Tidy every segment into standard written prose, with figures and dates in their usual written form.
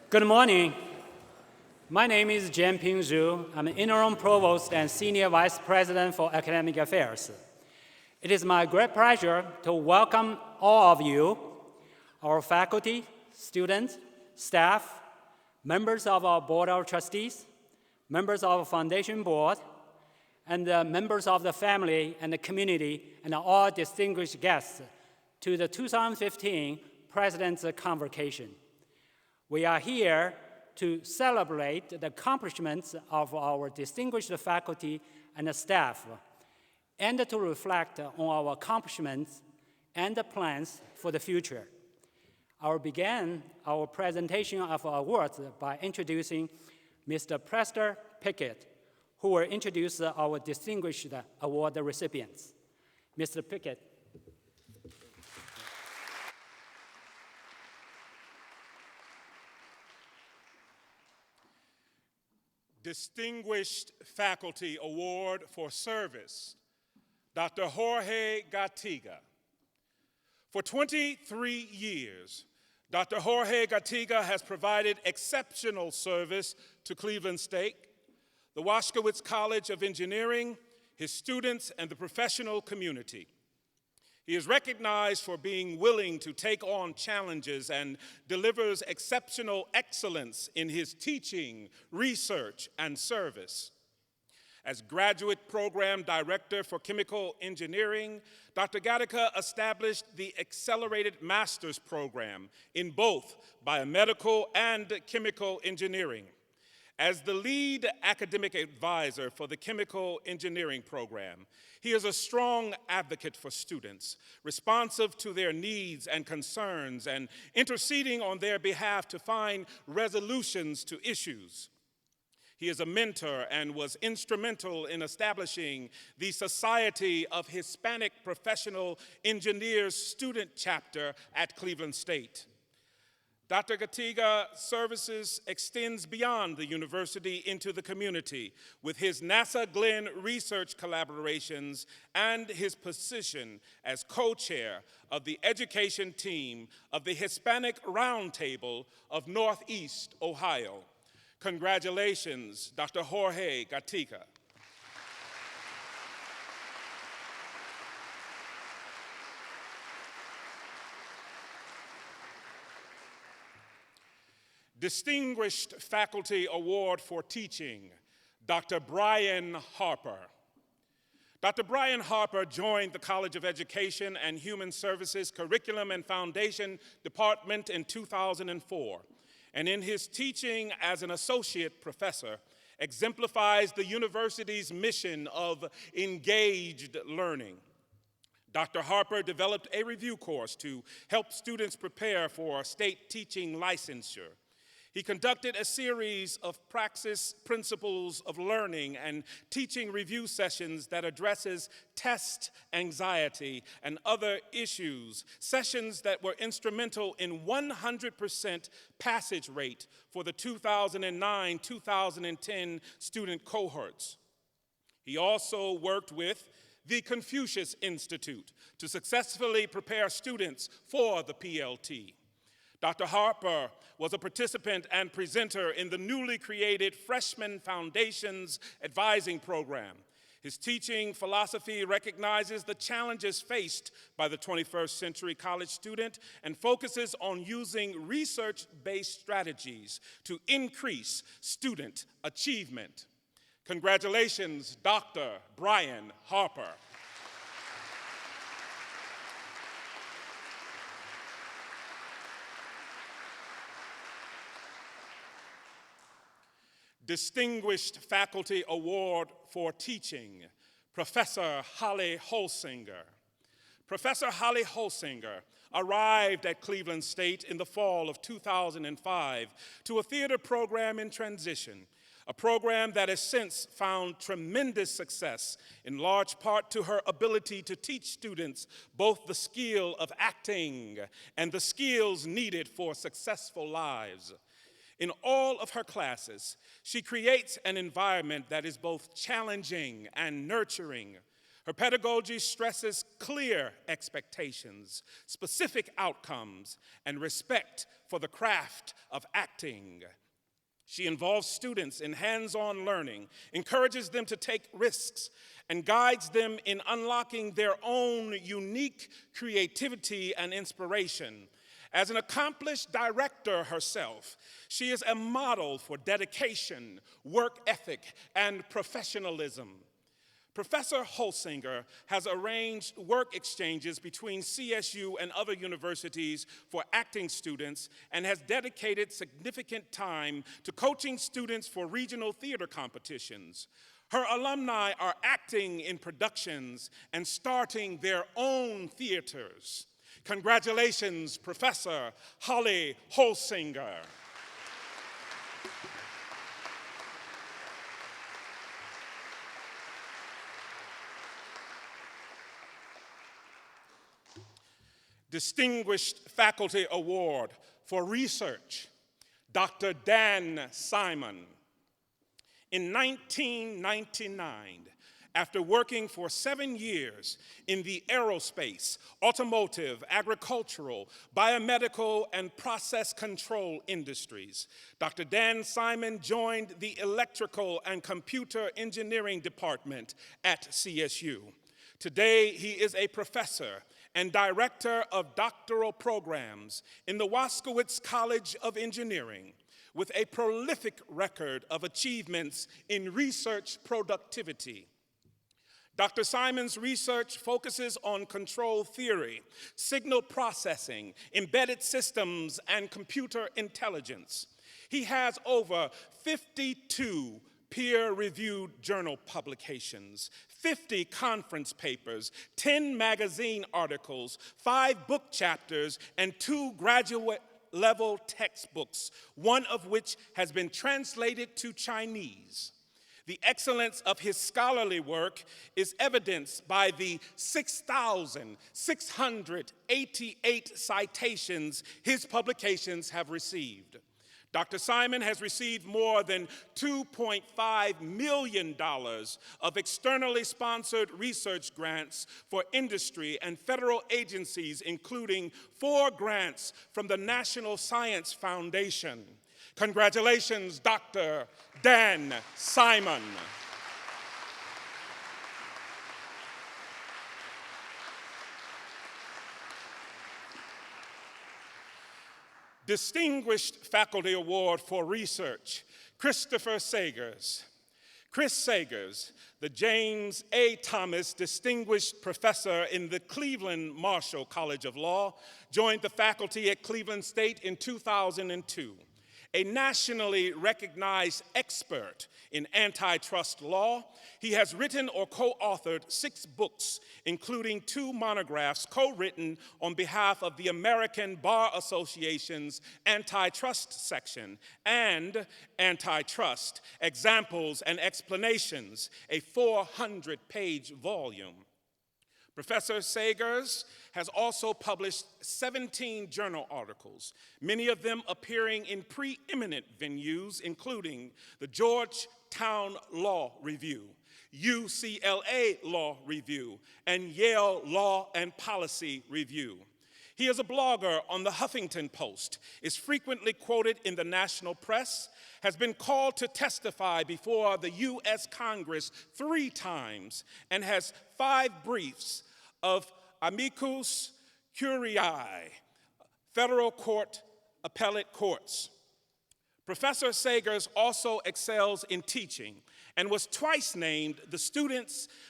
Good morning. My name is Jianping Zhu. I'm an interim provost and senior vice president for academic affairs. It is my great pleasure to welcome all of you, our faculty, students, staff, members of our board of trustees, members of our foundation board, and members of the family and the community, and all distinguished guests to the 2015 President's Convocation. We are here to celebrate the accomplishments of our distinguished faculty and staff, and to reflect on our accomplishments and plans for the future. I will begin our presentation of awards by introducing Mr. Prester Pickett, who will introduce our distinguished award recipients. Mr. Pickett. Distinguished Faculty Award for Service, Dr. Jorge Gattiga. For 23 years, Dr. Jorge Gattiga has provided exceptional service to Cleveland State, the Waskowitz College of Engineering, his students, and the professional community. He is recognized for being willing to take on challenges and delivers exceptional excellence in his teaching, research, and service. As graduate program director for chemical engineering, Dr. Gattiga established the Accelerated Master's Program in both biomedical and chemical engineering. As the lead academic advisor for the chemical engineering program, he is a strong advocate for students, responsive to their needs and concerns, and interceding on their behalf to find resolutions to issues. He is a mentor and was instrumental in establishing the Society of Hispanic Professional Engineers student chapter at Cleveland State. Dr. Gattiga's services extends beyond the university into the community with his NASA Glenn research collaborations and his position as co-chair of the education team of the Hispanic Roundtable of Northeast Ohio. Congratulations, Dr. Jorge Gattiga. Distinguished Faculty Award for Teaching, Dr. Brian Harper. Dr. Brian Harper joined the College of Education and Human Services Curriculum and Foundation Department in 2004, and in his teaching as an associate professor, exemplifies the university's mission of engaged learning. Dr. Harper developed a review course to help students prepare for state teaching licensure. He conducted a series of praxis principles of learning and teaching review sessions that addresses test anxiety and other issues, sessions that were instrumental in 100% passage rate for the 2009-2010 student cohorts. He also worked with the Confucius Institute to successfully prepare students for the PLT. Dr. Harper was a participant and presenter in the newly created Freshman Foundations Advising Program. His teaching philosophy recognizes the challenges faced by the 21st century college student and focuses on using research-based strategies to increase student achievement. Congratulations, Dr. Brian Harper. Distinguished Faculty Award for Teaching, Professor Holly Holsinger. Professor Holly Holsinger arrived at Cleveland State in the fall of 2005 to a theater program in transition, a program that has since found tremendous success in large part to her ability to teach students both the skill of acting and the skills needed for successful lives. In all of her classes, she creates an environment that is both challenging and nurturing. Her pedagogy stresses clear expectations, specific outcomes, and respect for the craft of acting. She involves students in hands-on learning, encourages them to take risks, and guides them in unlocking their own unique creativity and inspiration. As an accomplished director herself, she is a model for dedication, work ethic, and professionalism. Professor Holsinger has arranged work exchanges between CSU and other universities for acting students and has dedicated significant time to coaching students for regional theater competitions. Her alumni are acting in productions and starting their own theaters. Congratulations, Professor Holly Holsinger. Distinguished Faculty Award for Research, Dr. Dan Simon. In 1999, after working for 7 years in the aerospace, automotive, agricultural, biomedical, and process control industries, Dr. Dan Simon joined the Electrical and Computer Engineering Department at CSU. Today, he is a professor and director of doctoral programs in the Waskowitz College of Engineering, with a prolific record of achievements in research productivity. Dr. Simon's research focuses on control theory, signal processing, embedded systems, and computer intelligence. He has over 52 peer-reviewed journal publications, 50 conference papers, 10 magazine articles, 5 book chapters, and 2 graduate-level textbooks, one of which has been translated to Chinese. The excellence of his scholarly work is evidenced by the 6,688 citations his publications have received. Dr. Simon has received more than $2.5 million of externally sponsored research grants for industry and federal agencies, including 4 grants from the National Science Foundation. Congratulations, Dr. Dan Simon. Distinguished Faculty Award for Research, Christopher Sagers. Chris Sagers, the James A. Thomas Distinguished Professor in the Cleveland Marshall College of Law, joined the faculty at Cleveland State in 2002. A nationally recognized expert in antitrust law, he has written or co-authored 6 books, including 2 monographs co-written on behalf of the American Bar Association's Antitrust Section, and Antitrust, Examples and Explanations, a 400-page volume. Professor Sagers has also published 17 journal articles, many of them appearing in preeminent venues, including the Georgetown Law Review, UCLA Law Review, and Yale Law and Policy Review. He is a blogger on the Huffington Post, is frequently quoted in the national press, has been called to testify before the U.S. Congress 3 times, and has 5 briefs of amicus curiae, federal court appellate courts. Professor Sagers also excels in teaching and was twice named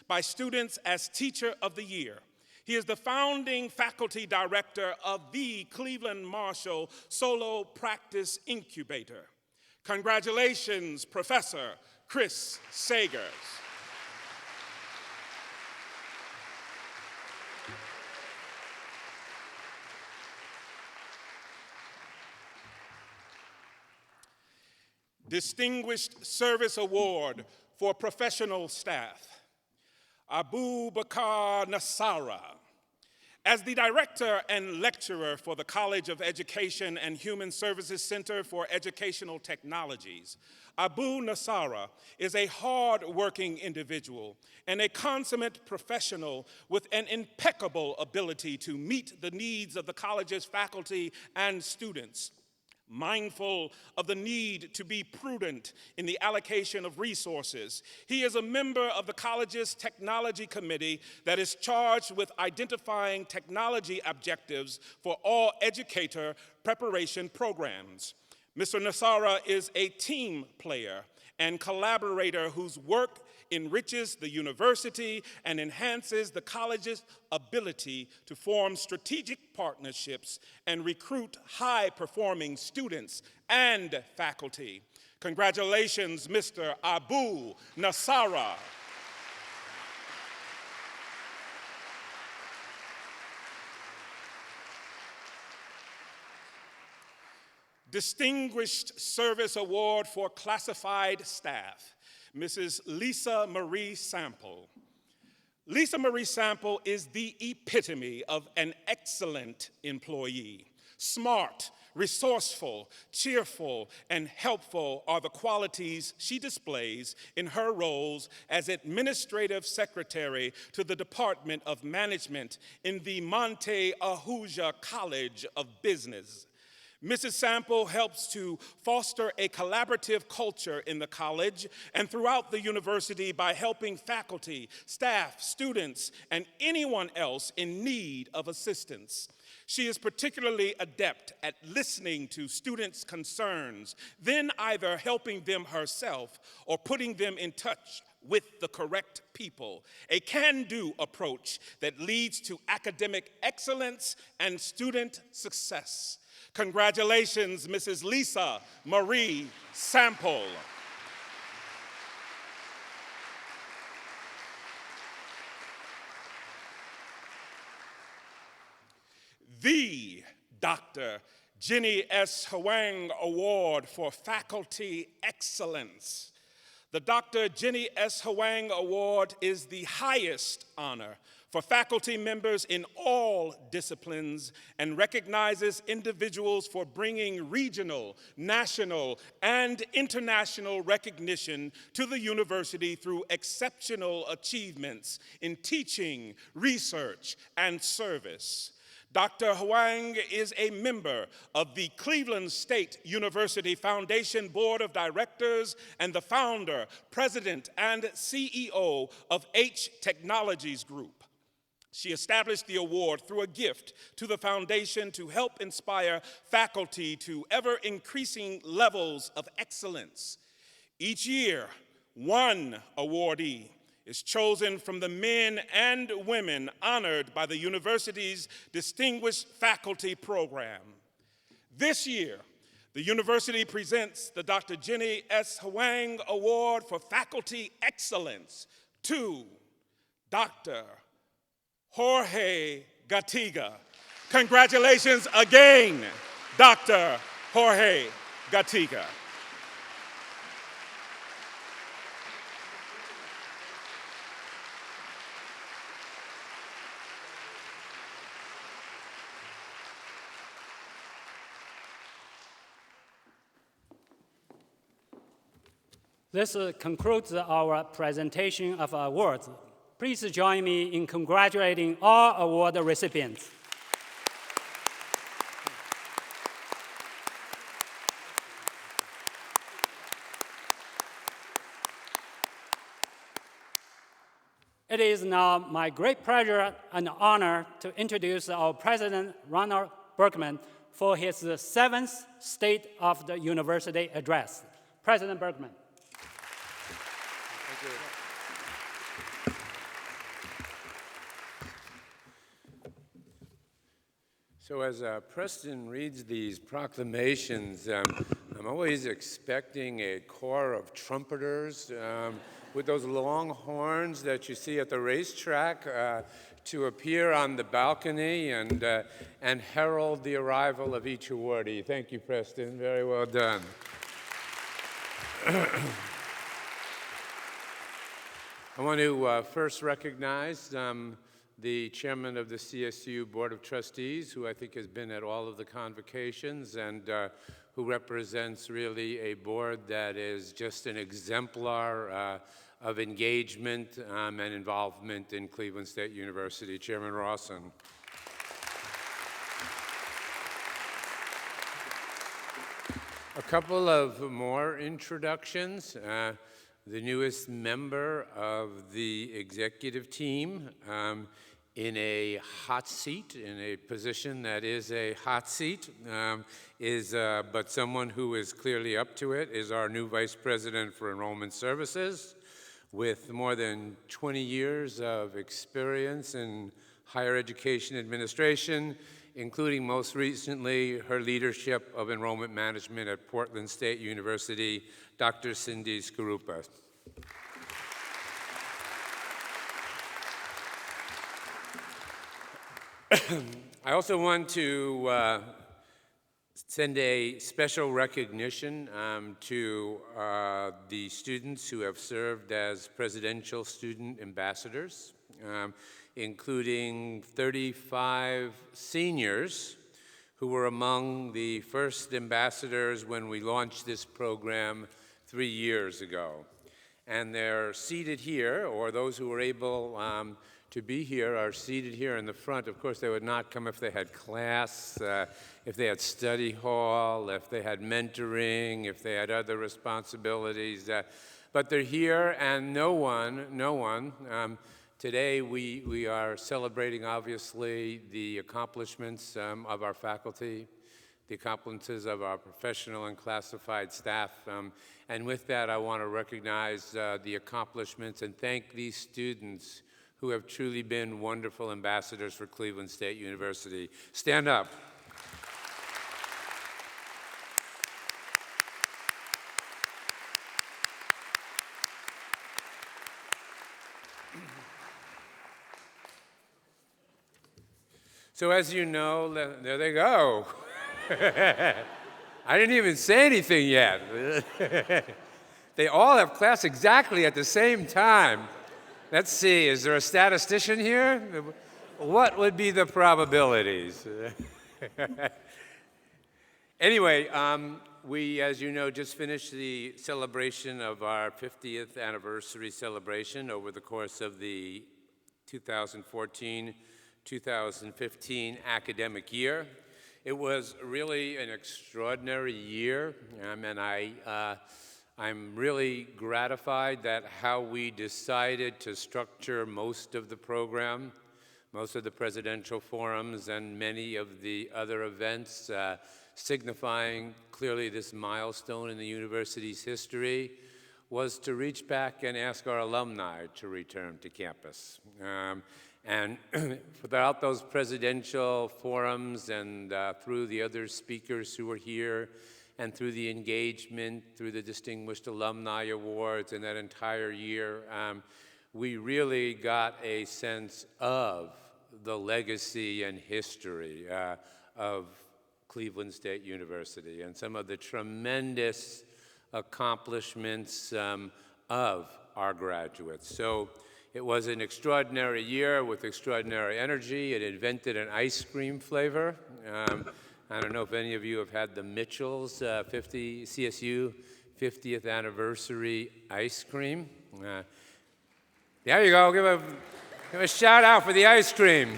by students as Teacher of the Year. He is the founding faculty director of the Cleveland Marshall Solo Practice Incubator. Congratulations, Professor Chris Sagers. Distinguished Service Award for Professional Staff, Abu Bakar Nassara. As the Director and Lecturer for the College of Education and Human Services Center for Educational Technologies, Abu Nassara is a hard-working individual and a consummate professional with an impeccable ability to meet the needs of the college's faculty and students. Mindful of the need to be prudent in the allocation of resources, he is a member of the college's technology committee that is charged with identifying technology objectives for all educator preparation programs. Mr. Nassara is a team player and collaborator whose work enriches the university and enhances the college's ability to form strategic partnerships and recruit high-performing students and faculty. Congratulations, Mr. Abu Nassara. Distinguished Service Award for Classified Staff, Mrs. Lisa Marie Sample. Lisa Marie Sample is the epitome of an excellent employee. Smart, resourceful, cheerful, and helpful are the qualities she displays in her roles as Administrative Secretary to the Department of Management in the Monte Ahuja College of Business. Mrs. Sample helps to foster a collaborative culture in the college and throughout the university by helping faculty, staff, students, and anyone else in need of assistance. She is particularly adept at listening to students' concerns, then either helping them herself or putting them in touch with the correct people, a can-do approach that leads to academic excellence and student success. Congratulations, Mrs. Lisa Marie Sample. The Dr. Jenny S. Huang Award for Faculty Excellence. The Dr. Jenny S. Huang Award is the highest honor for faculty members in all disciplines and recognizes individuals for bringing regional, national, and international recognition to the university through exceptional achievements in teaching, research, and service. Dr. Huang is a member of the Cleveland State University Foundation Board of Directors and the founder, president, and CEO of H Technologies Group. She established the award through a gift to the foundation to help inspire faculty to ever-increasing levels of excellence. Each year, one awardee is chosen from the men and women honored by the university's Distinguished Faculty Program. This year, the university presents the Dr. Jenny S. Huang Award for Faculty Excellence to Dr. Jorge Gattiga. Congratulations again, Dr. Jorge Gattiga. This concludes our presentation of awards. Please join me in congratulating all award recipients. It is now my great pleasure and honor to introduce our President, Ronald Berkman, for his 7th State of the University address. President Berkman. Thank you. So as Preston reads these proclamations, I'm always expecting a corps of trumpeters with those long horns that you see at the racetrack to appear on the balcony and herald the arrival of each awardee. Thank you, Preston. Very well done. I want to first recognize the chairman of the CSU Board of Trustees, who I think has been at all of the convocations and who represents really a board that is just an exemplar of engagement and involvement in Cleveland State University. Chairman Rawson. A couple of more introductions. The newest member of the executive team in a hot seat, in a position that is a hot seat, but someone who is clearly up to it, is our new Vice President for Enrollment Services with more than 20 years of experience in higher education administration, including most recently her leadership of enrollment management at Portland State University, Dr. Cindy Skarupa. I also want to send a special recognition to the students who have served as presidential student ambassadors, including 35 seniors who were among the first ambassadors when we launched this program 3 years ago. And they're seated here, or those who were able to be here are seated here in the front. Of course, they would not come if they had class, if they had study hall, if they had mentoring, if they had other responsibilities. But they're here, and no one. Today, we are celebrating, obviously, the accomplishments of our faculty, the accomplishments of our professional and classified staff. And with that, I want to recognize the accomplishments and thank these students who have truly been wonderful ambassadors for Cleveland State University. Stand up. So as you know, there they go. I didn't even say anything yet. They all have class exactly at the same time. Let's see, is there a statistician here? What would be the probabilities? Anyway, we, as you know, just finished the celebration of our 50th anniversary celebration over the course of the 2014-2015 academic year. It was really an extraordinary year, and I'm really gratified that how we decided to structure most of the program, most of the presidential forums, and many of the other events, signifying clearly this milestone in the university's history, was to reach back and ask our alumni to return to campus. And throughout those presidential forums and through the other speakers who were here, and through the engagement, through the Distinguished Alumni Awards and that entire year, we really got a sense of the legacy and history of Cleveland State University and some of the tremendous accomplishments of our graduates. So it was an extraordinary year with extraordinary energy. It invented an ice cream flavor. I don't know if any of you have had the Mitchell's CSU 50th anniversary ice cream. There you go. Give a shout out for the ice cream.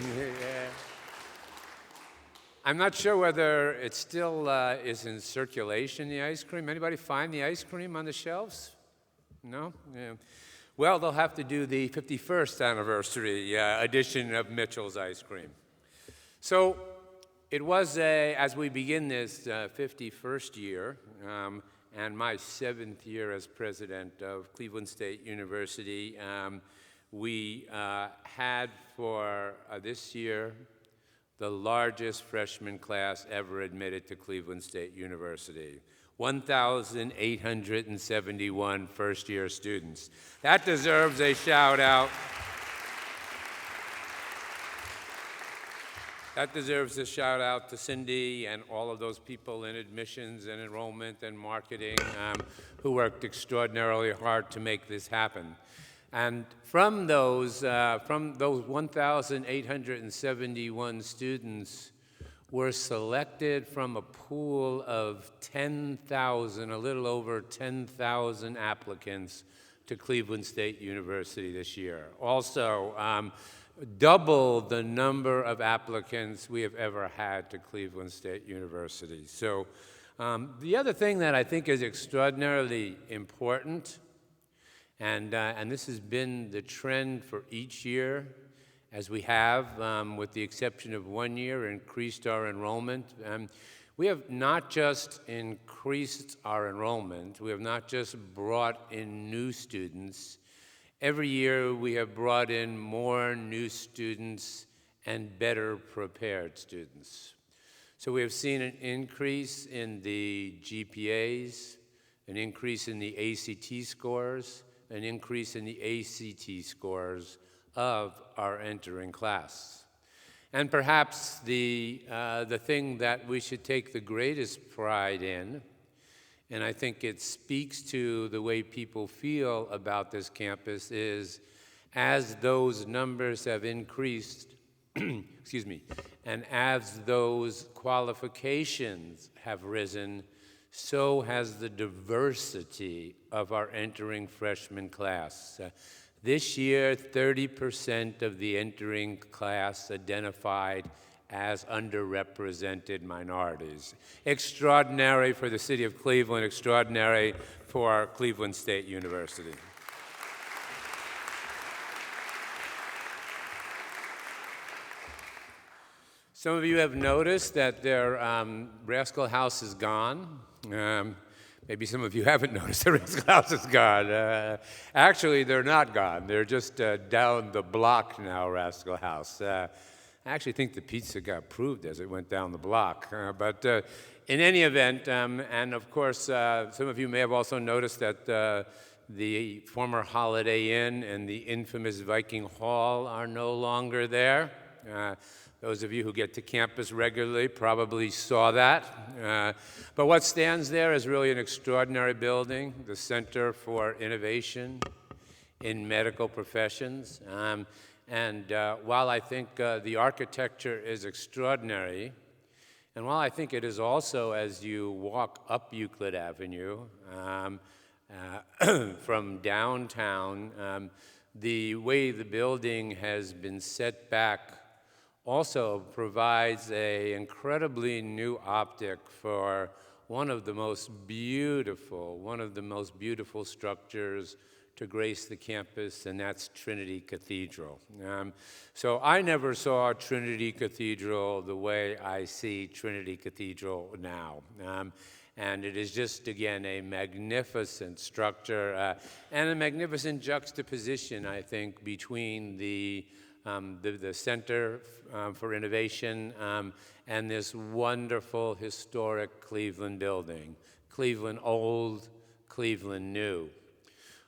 I'm not sure whether it still is in circulation, the ice cream. Anybody find the ice cream on the shelves? No? Yeah. Well, they'll have to do the 51st anniversary edition of Mitchell's ice cream. So it was, as we begin this 51st year, and my 7th year as president of Cleveland State University, we had for this year the largest freshman class ever admitted to Cleveland State University. 1,871 first-year students. That deserves a shout-out. That deserves a shout out to Cindy and all of those people in admissions and enrollment and marketing who worked extraordinarily hard to make this happen. And from those 1,871 students were selected from a pool of 10,000, a little over 10,000 applicants to Cleveland State University this year. Also, double the number of applicants we have ever had to Cleveland State University. So the other thing that I think is extraordinarily important, and this has been the trend for each year, as we have, with the exception of 1 year, increased our enrollment. We have not just increased our enrollment, we have not just brought in new students. Every year we have brought in more new students and better prepared students. So we have seen an increase in the GPAs, an increase in the ACT scores, an increase in the ACT scores of our entering class. And perhaps the thing that we should take the greatest pride in, and I think it speaks to the way people feel about this campus, is as those numbers have increased, excuse me, and as those qualifications have risen, so has the diversity of our entering freshman class. This year, 30% of the entering class identified as underrepresented minorities. Extraordinary for the city of Cleveland, extraordinary for Cleveland State University. Some of you have noticed that their Rascal House is gone. Maybe some of you haven't noticed the Rascal House is gone. Actually, they're not gone. They're just down the block now, Rascal House. I actually think the pizza got approved as it went down the block. But in any event, and of course, some of you may have also noticed that the former Holiday Inn and the infamous Viking Hall are no longer there. Those of you who get to campus regularly probably saw that. But what stands there is really an extraordinary building, the Center for Innovation in Medical Professions. And while I think the architecture is extraordinary, and while I think it is also, as you walk up Euclid Avenue from downtown, the way the building has been set back also provides an incredibly new optic for one of the most beautiful structures to grace the campus, and that's Trinity Cathedral. So I never saw Trinity Cathedral the way I see Trinity Cathedral now. And it is just, again, a magnificent structure and a magnificent juxtaposition, I think, between the Center for Innovation and this wonderful historic Cleveland building. Cleveland old, Cleveland new.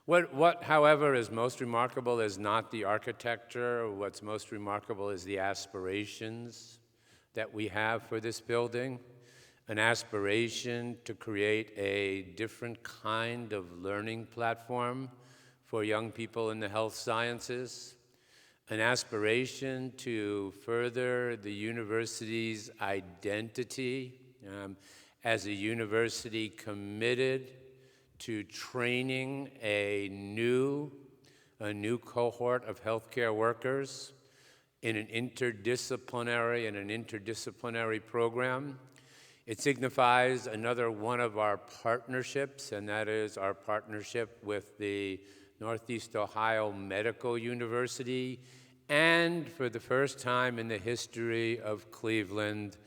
What, however, is most remarkable is not the architecture. What's most remarkable is the aspirations that we have for this building. An aspiration to create a different kind of learning platform for young people in the health sciences. An aspiration to further the university's identity as a university committed to training a new cohort of healthcare workers in an interdisciplinary program. It signifies another one of our partnerships, and that is our partnership with the Northeast Ohio Medical University, and for the first time in the history of Cleveland,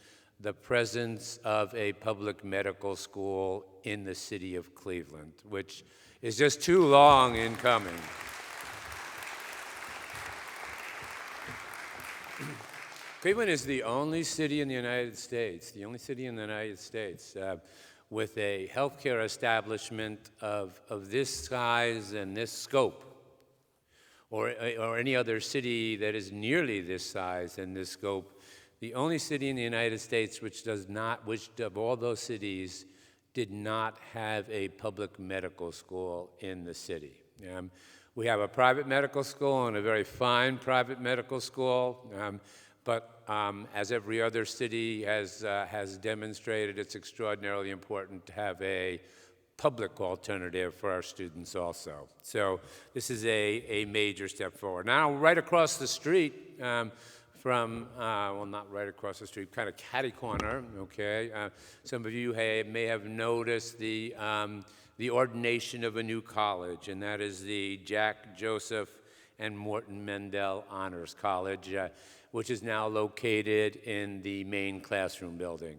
the presence of a public medical school in the city of Cleveland, which is just too long in coming. Cleveland is the only city in the United States, with a healthcare establishment of this size and this scope, or any other city that is nearly this size and this scope, the only city in the United States which of all those cities, did not have a public medical school in the city. We have a private medical school and a very fine private medical school, but as every other city has demonstrated, it's extraordinarily important to have a public alternative for our students also. So this is a major step forward. Now, right across the street well, not right across the street, kind of catty corner, okay? Some of you may have noticed the ordination of a new college, and that is the Jack Joseph and Morton Mendel Honors College, which is now located in the main classroom building.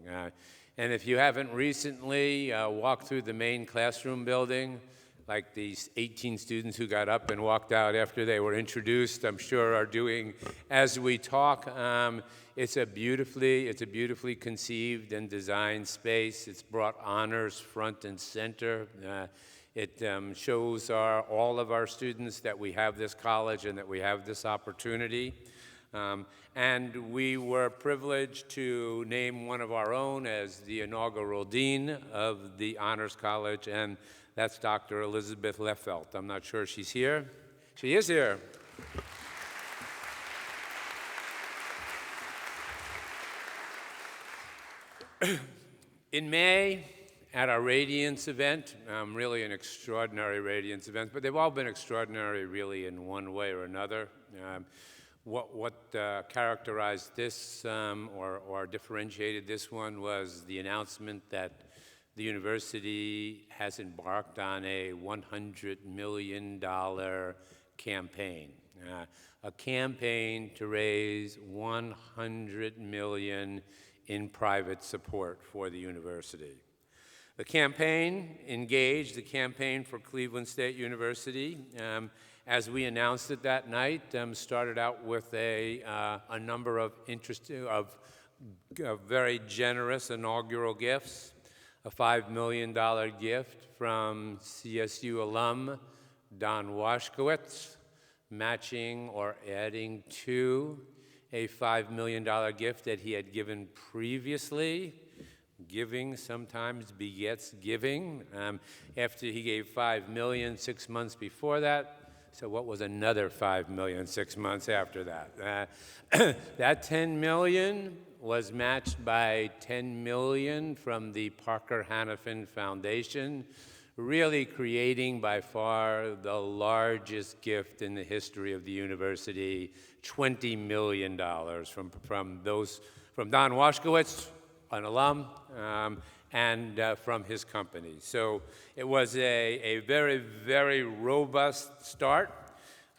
And if you haven't recently walked through the main classroom building, like these 18 students who got up and walked out after they were introduced, I'm sure are doing as we talk. It's a beautifully conceived and designed space. It's brought honors front and center. It shows all of our students that we have this college and that we have this opportunity. And we were privileged to name one of our own as the inaugural dean of the Honors College, and that's Dr. Elizabeth Leffelt. I'm not sure she's here. She is here. In May, at our Radiance event, really an extraordinary Radiance event, but they've all been extraordinary really in one way or another. What characterized this or differentiated this one was the announcement that the university has embarked on a $100 million campaign, a campaign to raise $100 million in private support for the university. The campaign engaged the Campaign for Cleveland State University. As we announced it that night, started out with a number of very generous inaugural gifts. A $5 million gift from CSU alum Don Washkowitz, matching or adding to a $5 million gift that he had given previously. Giving sometimes begets giving. After he gave $5 million 6 months before that, so what was another $5 million 6 months after that? That $10 million was matched by $10 million from the Parker Hannafin Foundation, really creating by far the largest gift in the history of the university, $20 million from Don Washkowitz, an alum, and from his company. So it was a very, very robust start.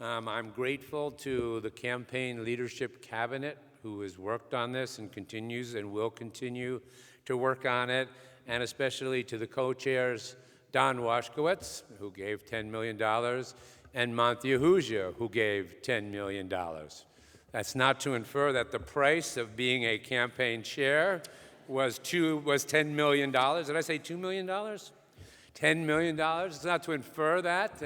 I'm grateful to the campaign leadership cabinet who has worked on this and continues and will continue to work on it, and especially to the co-chairs, Don Washkowitz, who gave $10 million, and Monthia Huja, who gave $10 million. That's not to infer that the price of being a campaign chair was $10 million. Did I say $2 million? $10 million. It's not to infer that.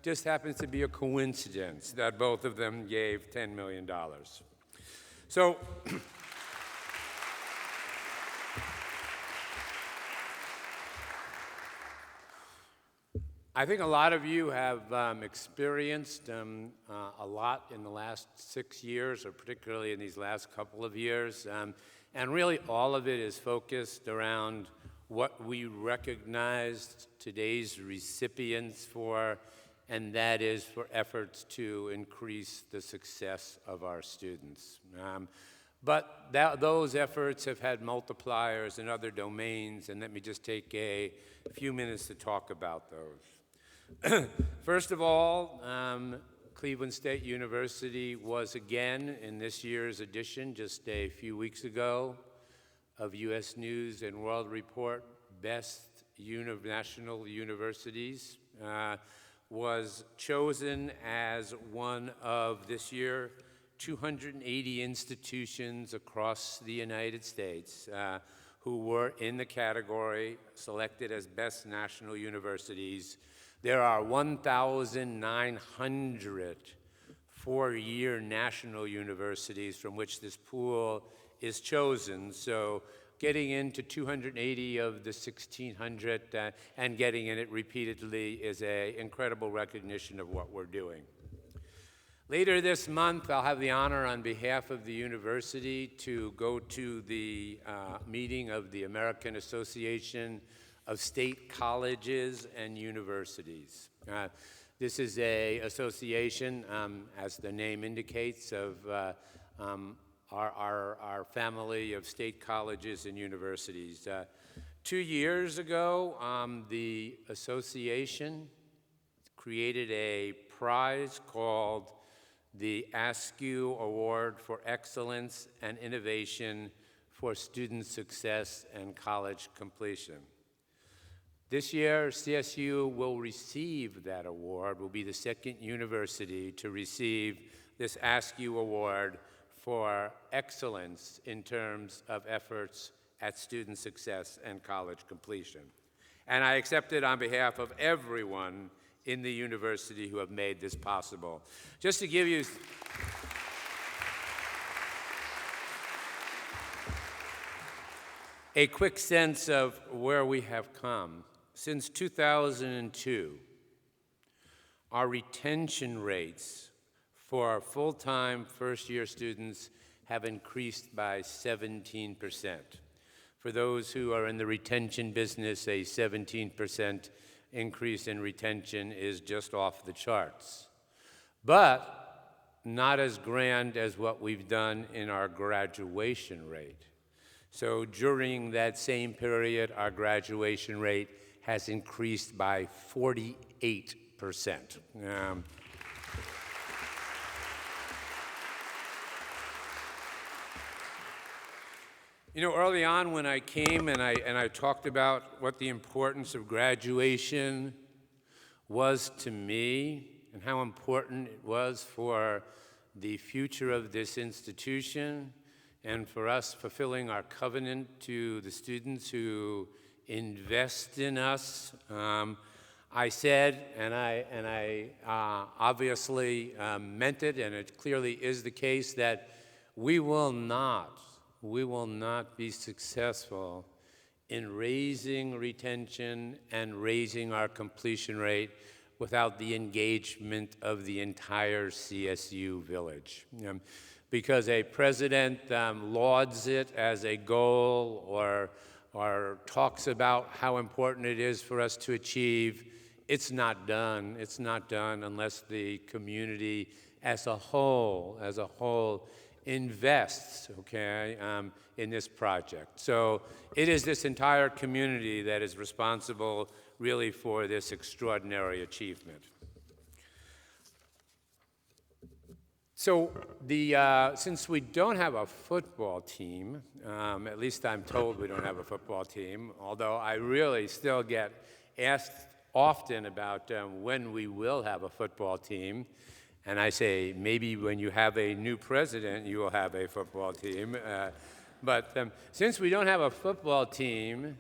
Just happens to be a coincidence that both of them gave $10 million. So, I think a lot of you have experienced a lot in the last 6 years, or particularly in these last couple of years. And really all of it is focused around what we recognized today's recipients for, and that is for efforts to increase the success of our students. But those efforts have had multipliers in other domains, and let me just take a few minutes to talk about those. First of all, Cleveland State University was again, in this year's edition, just a few weeks ago, of U.S. News and World Report Best National Universities, was chosen as one of, this year, 280 institutions across the United States who were in the category selected as best national universities. There are 1,900 four-year national universities from which this pool is chosen. So getting into 280 of the 1,600 and getting in it repeatedly is an incredible recognition of what we're doing. Later this month, I'll have the honor on behalf of the university to go to the meeting of the American Association of State Colleges and Universities. This is an association, as the name indicates, of our family of state colleges and universities. 2 years ago, the association created a prize called the ASKU Award for Excellence and Innovation for Student Success and College Completion. This year, CSU will receive that award, will be the second university to receive this ASKU Award for excellence in terms of efforts at student success and college completion. And I accept it on behalf of everyone in the university who have made this possible. Just to give you a quick sense of where we have come. Since 2002, our retention rates for our full-time first-year students have increased by 17%. For those who are in the retention business, a 17% increase in retention is just off the charts. But not as grand as what we've done in our graduation rate. So during that same period, our graduation rate has increased by 48%. You know, early on when I came and I talked about what the importance of graduation was to me and how important it was for the future of this institution and for us fulfilling our covenant to the students who invest in us, I said, and I obviously meant it, and it clearly is the case, that we will not be successful in raising retention and raising our completion rate without the engagement of the entire CSU village. Because a president lauds it as a goal or talks about how important it is for us to achieve, it's not done. It's not done unless the community as a whole invests, in this project. So it is this entire community that is responsible really for this extraordinary achievement. So since we don't have a football team, at least I'm told we don't have a football team, although I really still get asked often about when we will have a football team. And I say, maybe when you have a new president, you will have a football team. But since we don't have a football team,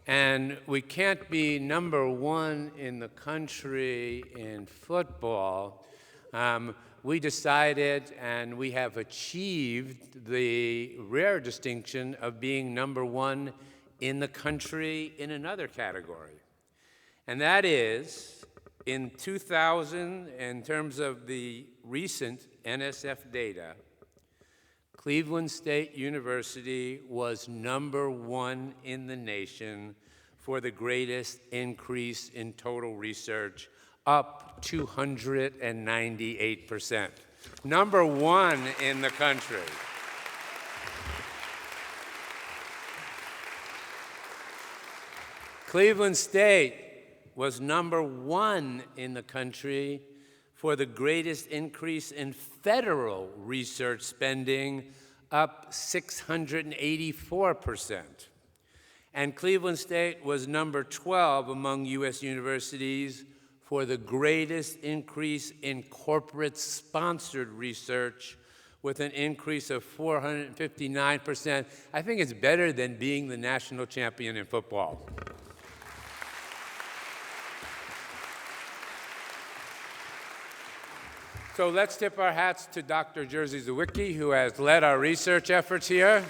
and we can't be number one in the country in football, we decided, and we have achieved the rare distinction of being number one in the country in another category. And that is, in 2000, in terms of the recent NSF data, Cleveland State University was number one in the nation for the greatest increase in total research, up 298%. Number one in the country. Cleveland State was number one in the country for the greatest increase in federal research spending, up 684%. And Cleveland State was number 12 among U.S. universities for the greatest increase in corporate-sponsored research, with an increase of 459%. I think it's better than being the national champion in football. So let's tip our hats to Dr. Jerzy Zawicki, who has led our research efforts here.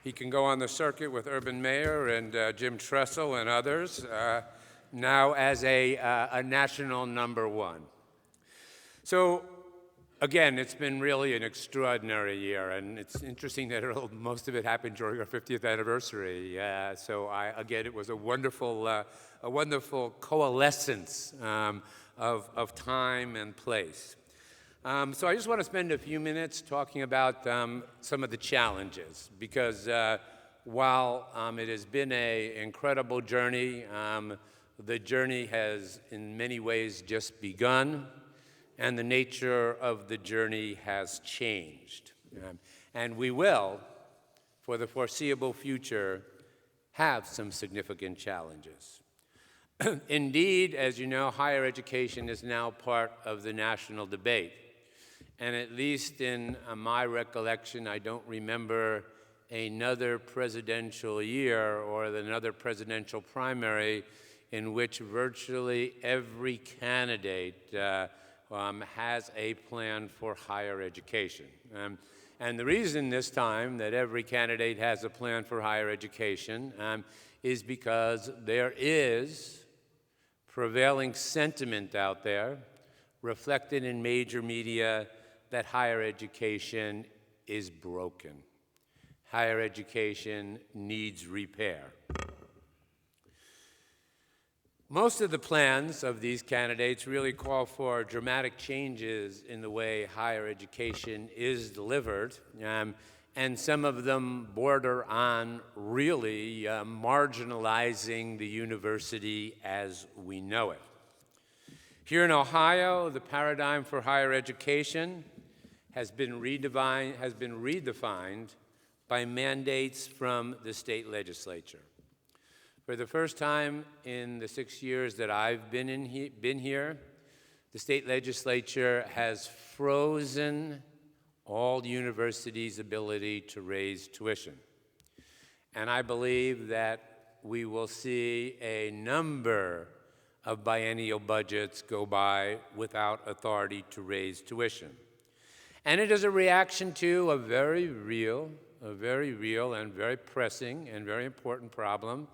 He can go on the circuit with Urban Meyer and Jim Tressel and others, now as a national #1. So again, it's been really an extraordinary year, and it's interesting that most of it happened during our 50th anniversary. Again, it was a wonderful coalescence of time and place. So I just want to spend a few minutes talking about some of the challenges, because while it has been an incredible journey, the journey has in many ways just begun, and the nature of the journey has changed. And we will, for the foreseeable future, have some significant challenges. Indeed, as you know, higher education is now part of the national debate. And at least in my recollection, I don't remember another presidential year or another presidential primary in which virtually every candidate has a plan for higher education. And the reason this time that every candidate has a plan for higher education is because there is prevailing sentiment out there, reflected in major media, that higher education is broken. Higher education needs repair. Most of the plans of these candidates really call for dramatic changes in the way higher education is delivered, and some of them border on really marginalizing the university as we know it. Here in Ohio, the paradigm for higher education has been redefined by mandates from the state legislature. For the first time in the 6 years that I've been here, the state legislature has frozen all universities' ability to raise tuition. And I believe that we will see a number of biennial budgets go by without authority to raise tuition. And it is a reaction to a very real and very pressing and very important problem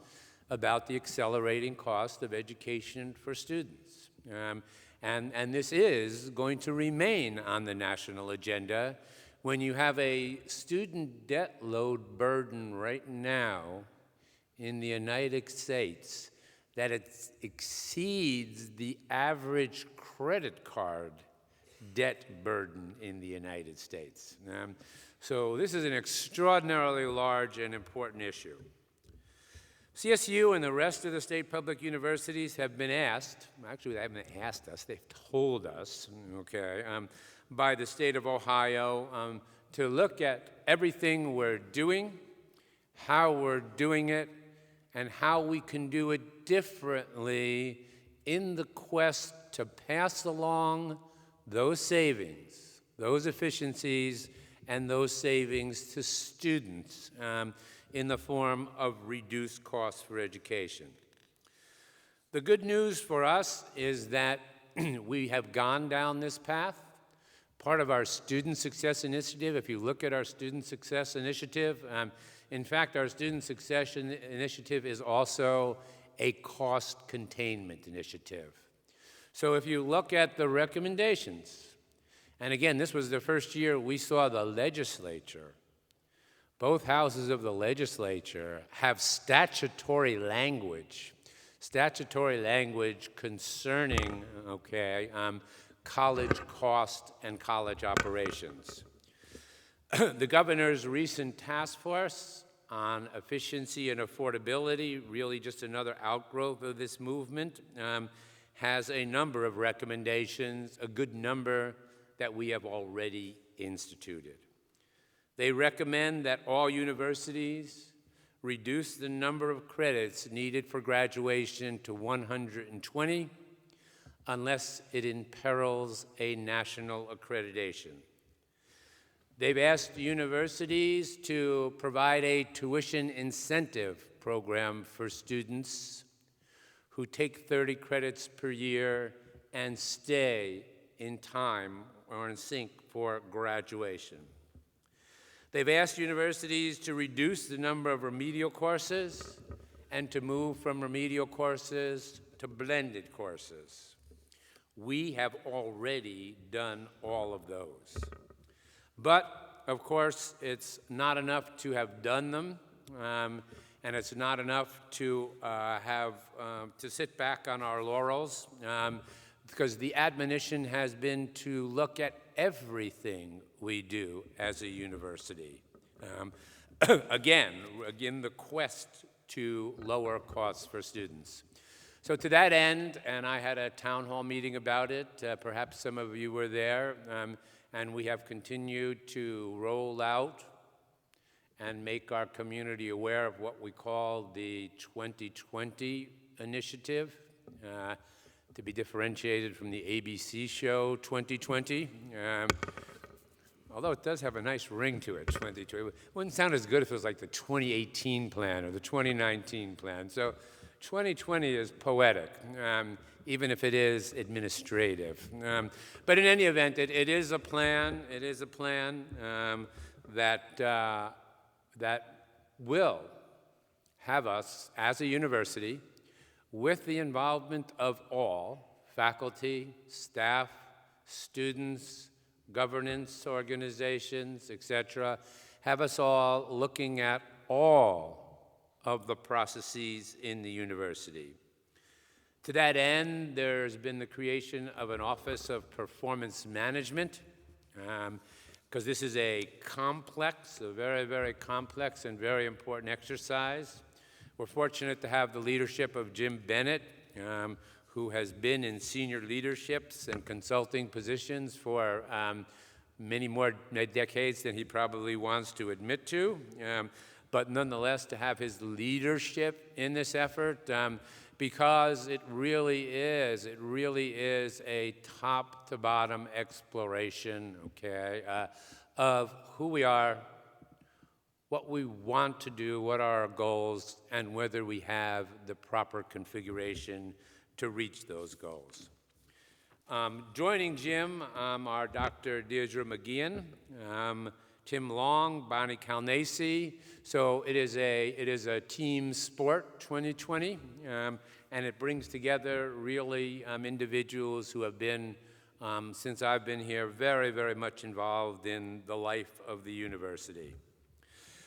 about the accelerating cost of education for students. And this is going to remain on the national agenda when you have a student debt load burden right now in the United States that it exceeds the average credit card debt burden in the United States. So this is an extraordinarily large and important issue. CSU and the rest of the state public universities have been asked, actually they haven't asked us, they've told us, by the state of Ohio to look at everything we're doing, how we're doing it, and how we can do it differently in the quest to pass along those savings, those efficiencies, and those savings to students in the form of reduced costs for education. The good news for us is that we have gone down this path. Part of our Student Success Initiative, if you look at our Student Success Initiative, in fact, our Student Success Initiative is also a cost containment initiative. So if you look at the recommendations, and again, this was the first year we saw the legislature, both houses of the legislature have statutory language concerning, college cost and college operations. The governor's recent task force on efficiency and affordability, really just another outgrowth of this movement, has a number of recommendations, a good number that we have already instituted. They recommend that all universities reduce the number of credits needed for graduation to 120 unless it imperils a national accreditation. They've asked universities to provide a tuition incentive program for students who take 30 credits per year and stay in time or in sync for graduation. They've asked universities to reduce the number of remedial courses and to move from remedial courses to blended courses. We have already done all of those. But, of course, it's not enough to have done them, and it's not enough to to sit back on our laurels, because the admonition has been to look at everything we do as a university. Again, the quest to lower costs for students. So to that end, and I had a town hall meeting about it, perhaps some of you were there, and we have continued to roll out and make our community aware of what we call the 2020 initiative, to be differentiated from the ABC show 2020. Although it does have a nice ring to it, 2020. It wouldn't sound as good if it was like the 2018 plan or the 2019 plan. So 2020 is poetic, even if it is administrative. But in any event, it is a plan. It is a plan that will have us, as a university, with the involvement of all, faculty, staff, students, governance organizations, etc., have us all looking at all of the processes in the university. To that end, there's been the creation of an Office of Performance Management, because this is a very, very complex and very important exercise. We're fortunate to have the leadership of Jim Bennett, who has been in senior leaderships and consulting positions for many more decades than he probably wants to admit to. But nonetheless, to have his leadership in this effort, because it really is a top-to-bottom exploration, okay, of who we are, what we want to do, what are our goals, and whether we have the proper configuration to reach those goals. Joining Jim are Dr. Deirdre McGeehan, Tim Long, Bonnie Calnacey. So it is a team sport, 2020, and it brings together really individuals who have been, since I've been here, very, very much involved in the life of the university.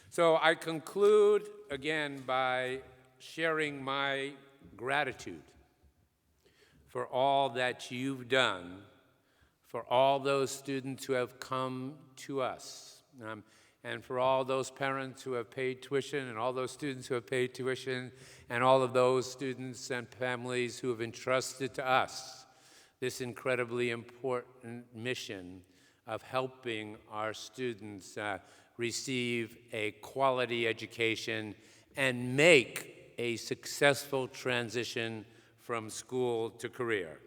So I conclude, again, by sharing my gratitude for all that you've done, for all those students who have come to us, and for all those parents who have paid tuition, and all those students who have paid tuition, and all of those students and families who have entrusted to us this incredibly important mission of helping our students receive a quality education and make a successful transition from school to career.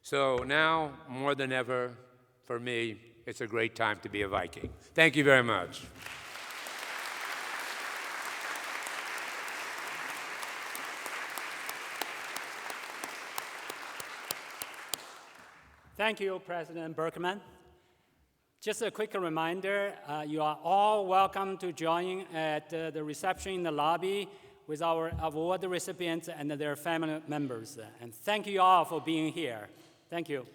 So now, more than ever, for me, it's a great time to be a Viking. Thank you very much. Thank you, President Berkman. Just a quick reminder, you are all welcome to join at the reception in the lobby with our award recipients and their family members. And thank you all for being here. Thank you.